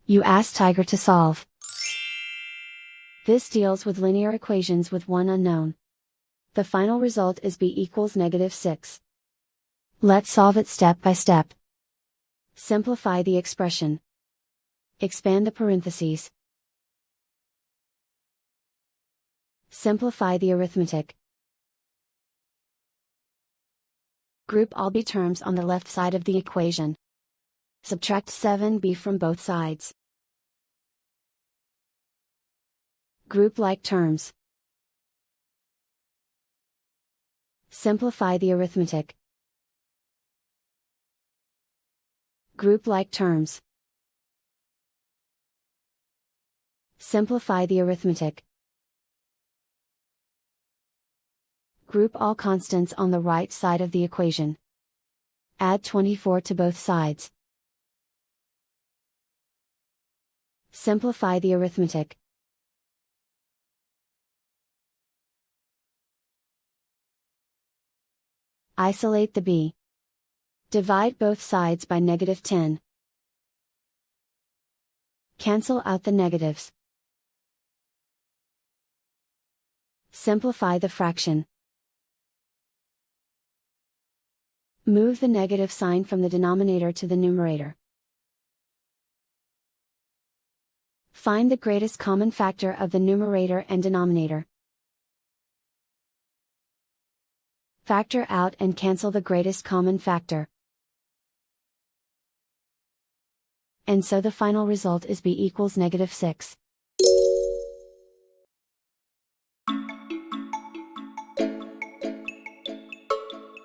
You ask Tiger to solve. This deals with linear equations with one unknown. The final result is b equals -6. Let's solve it step by step. Simplify the expression. Expand the parentheses. Simplify the arithmetic. Group all b terms on the left side of the equation. Subtract 7b from both sides. Group like terms. Simplify the arithmetic. Group like terms. Simplify the arithmetic. Group all constants on the right side of the equation. Add 24 to both sides. Simplify the arithmetic. Isolate the b. Divide both sides by -10. Cancel out the negatives. Simplify the fraction. Move the negative sign from the denominator to the numerator. Find the greatest common factor of the numerator and denominator. Factor out and cancel the greatest common factor. And so the final result is b equals -6.